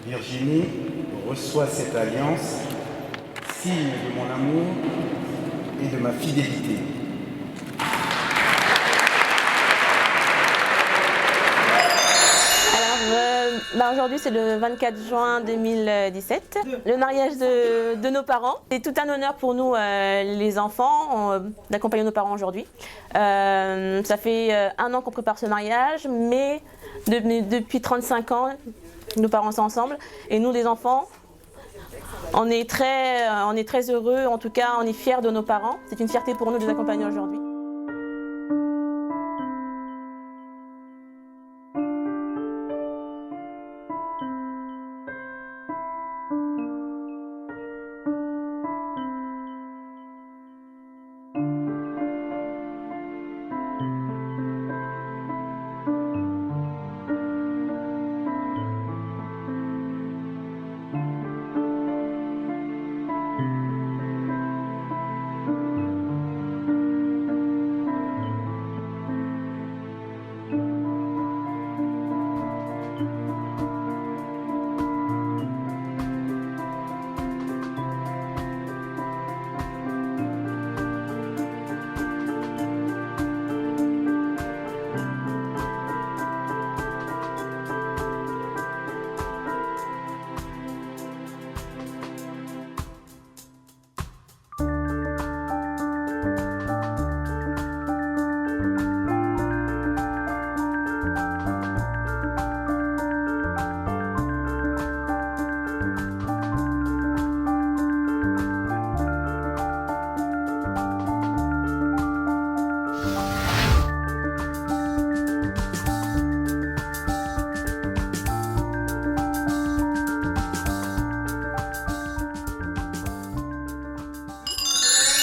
Virginie reçoit cette alliance, signe de mon amour et de ma fidélité. Aujourd'hui, c'est le 24 juin 2017, le mariage de nos parents. C'est tout un honneur pour nous, les enfants, d'accompagner nos parents aujourd'hui. Ça fait 1 an qu'on prépare ce mariage, mais depuis 35 ans, nos parents sont ensemble. Et nous, les enfants, on est très heureux, en tout cas, on est fiers de nos parents. C'est une fierté pour nous de les accompagner aujourd'hui.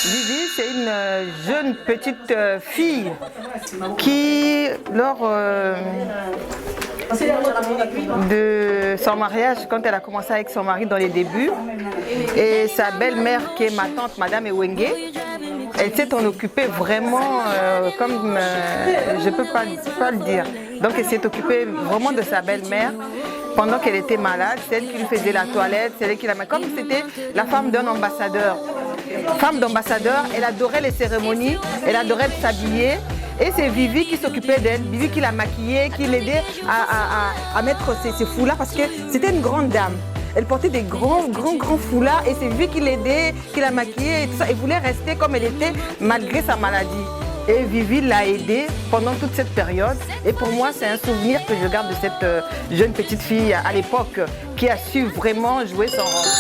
Vivi, c'est une jeune petite fille qui, lors de son mariage, quand elle a commencé avec son mari dans les débuts, et sa belle-mère qui est ma tante, Madame Ewenge, elle s'est en occupée vraiment comme je ne peux pas le dire. Donc elle s'est occupée vraiment de sa belle-mère. Pendant qu'elle était malade, c'est elle qui lui faisait la toilette, c'est elle qui la met. Comme c'était la femme d'un ambassadeur. Femme d'ambassadeur, elle adorait les cérémonies, elle adorait s'habiller. Et c'est Vivi qui s'occupait d'elle, Vivi qui la maquillait, qui l'aidait à mettre ses foulards parce que c'était une grande dame. Elle portait des grands foulards et c'est Vivi qui l'aidait, qui la maquillait et tout ça. Elle voulait rester comme elle était malgré sa maladie. Et Vivi l'a aidée pendant toute cette période. Et pour moi, c'est un souvenir que je garde de cette jeune petite fille à l'époque qui a su vraiment jouer son rôle.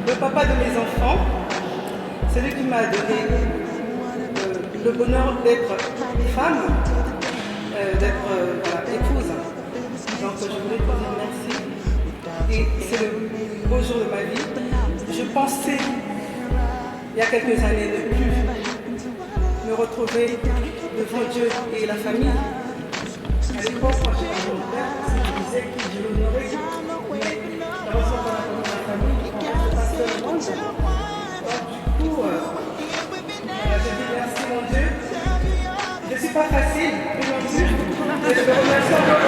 Le papa de mes enfants, c'est lui qui m'a donné le bonheur d'être femme, d'être épouse. Donc je voulais te dire merci. Et c'est le beau jour de ma vie. Je pensais, il y a quelques années, ne plus me retrouver devant Dieu et la famille. À l'époque, quand j'étais mon père, je disais que je l'honorais, mais heureusement qu'on a connu la famille. Donc, du coup, je dis merci mon Dieu. Je ne suis pas facile, mais non plus. Et je me remercie encore.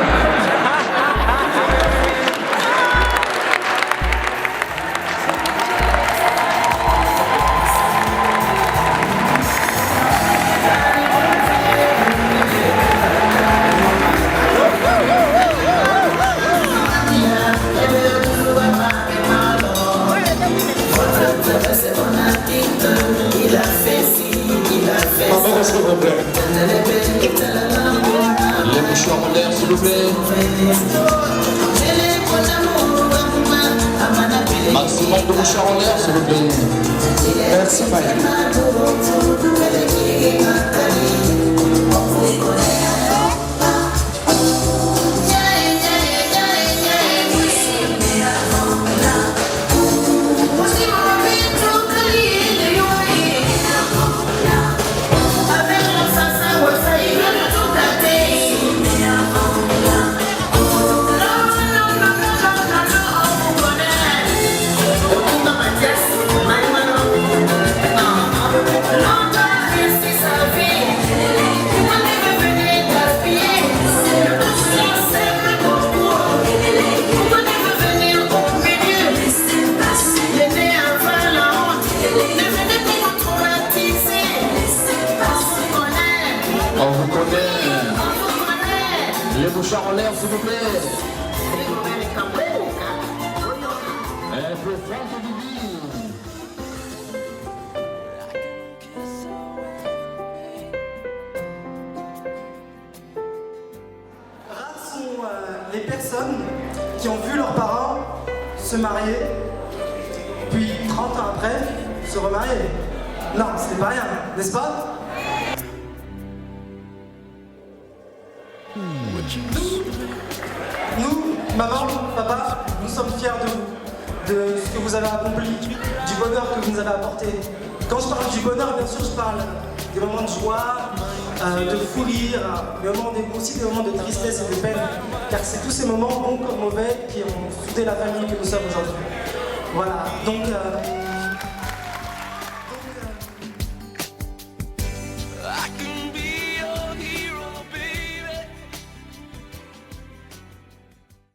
Les mouchoirs en l'air, s'il vous plaît. Maximum de mouchoirs en l'air, s'il vous plaît. Merci, Mike. On vous connaît. Les mouchoirs en l'air, s'il vous plaît. Un peu fort, je vous dis. Rares sont les personnes qui ont vu leurs parents se marier, puis 30 ans après, se remarier. Non, c'était pas rien, n'est-ce pas? Nous, maman, papa, nous sommes fiers de vous, de ce que vous avez accompli, du bonheur que vous nous avez apporté. Quand je parle du bonheur, bien sûr, je parle des moments de joie, de fou rire, aussi des moments de tristesse et de peine, car c'est tous ces moments, bons comme mauvais, qui ont soudé la famille que nous sommes aujourd'hui. Voilà, donc